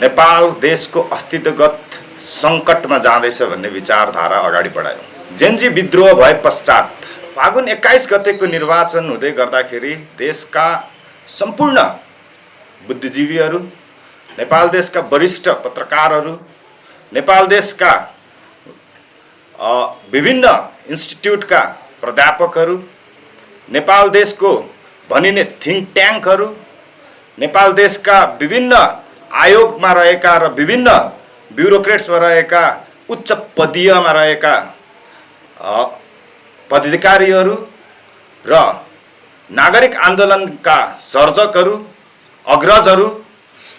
नेपाल देशको अस्तित्वगत सङ्कटमा जाँदैछ भन्ने विचारधारा अगाडि बढायो। जेन्जी विद्रोह भए पश्चात फागुन 21 गतेको निर्वाचन हुँदै गर्दाखेरि देशका सम्पूर्ण बुद्धिजीवीहरू, नेपाल देशका वरिष्ठ पत्रकारहरू, नेपाल देशका विभिन्न इन्स्टिट्युटका प्राध्यापकहरू, नेपाल देशको भनिने थिङ्क ट्याङ्कहरू, नेपाल देशका विभिन्न आयोगमा रहेका र विभिन्न ब्युरोक्रेट्समा रहेका उच्च पदीयमा रहेका पदाधिकारीहरू र नागरिक आन्दोलनका सर्जकहरू, अग्रजहरू,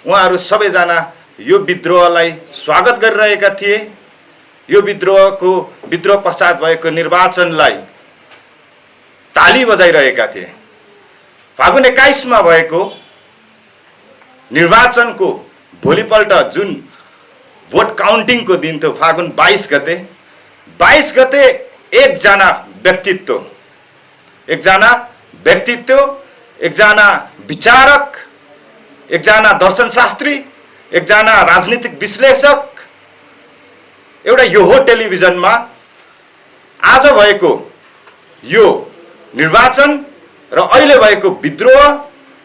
उहाँहरू सबैजना यो विद्रोहलाई स्वागत गरिरहेका थिए। यो विद्रोह पश्चात भएको निर्वाचनलाई ताली बजाइरहेका थिए। फागुन 21 मा भएको निर्वाचनको भोलिपल्ट जुन भोट काउन्टिङको दिन थियो फागुन 22 गते, 22 गते एकजना व्यक्तित्व, एकजना विचारक, एकजना दर्शनशास्त्री, एकजना राजनीतिक विश्लेषक एउटा यो हो टेलिभिजनमा आज भएको यो निर्वाचन र अहिले भएको विद्रोह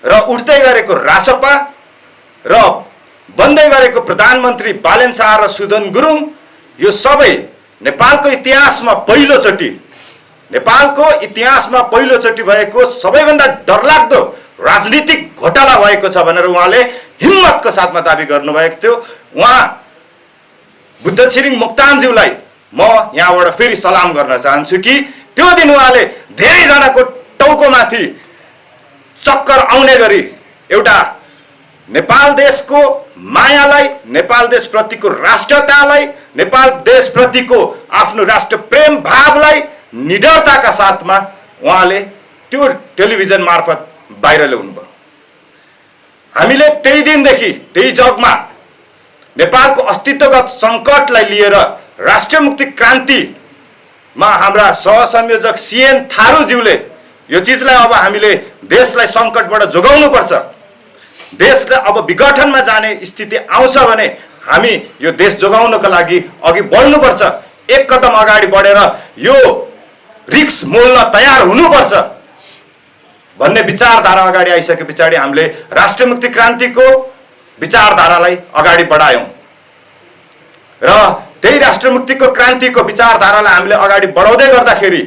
र उठ्दै गरेको रासपा र बन्दै गरेको प्रधानमन्त्री बालेन शाह र सुदन गुरुङ, यो सबै नेपालको इतिहासमा पहिलोचोटि भएको सबैभन्दा डरलाग्दो राजनीतिक घोटाला भएको छ भनेर उहाँले हिम्मतको साथमा दाबी गर्नुभएको थियो। उहाँ बुद्ध छिरिङ मोक्तानज्यूलाई म यहाँबाट फेरि सलाम गर्न चाहन्छु कि त्यो दिन उहाँले धेरैजनाको टाउकोमाथि चक्कर आउने गरी एउटा नेपाल देशको मायालाई, नेपाल देशप्रतिको राष्ट्रियतालाई, नेपाल देशप्रतिको आफ्नो राष्ट्र प्रेम भावलाई निडरताका साथमा उहाँले त्यो टेलिभिजन मार्फत बाहिर ल्याउनुभयो। हामीले त्यही दिनदेखि त्यही जगमा नेपालको अस्तित्वगत सङ्कटलाई लिएर राष्ट्रिय मुक्ति क्रान्तिमा हाम्रा सहसंयोजक सीएन थारूज्यूले यो चिजलाई अब हामीले देशलाई सङ्कटबाट जोगाउनुपर्छ, देशलाई अब विघटनमा जाने स्थिति आउँछ भने हामी यो देश जोगाउनको लागि अघि बढ्नुपर्छ, एक कदम अगाडि बढेर यो रिस्क मोल्न तयार हुनुपर्छ भन्ने विचारधारा अगाडि आइसके पछाडि हामीले राष्ट्रिय मुक्ति क्रान्तिको विचारधारालाई अगाडि बढायौँ र त्यही राष्ट्रिय मुक्तिको क्रान्तिको विचारधारालाई हामीले अगाडि बढाउँदै गर्दाखेरि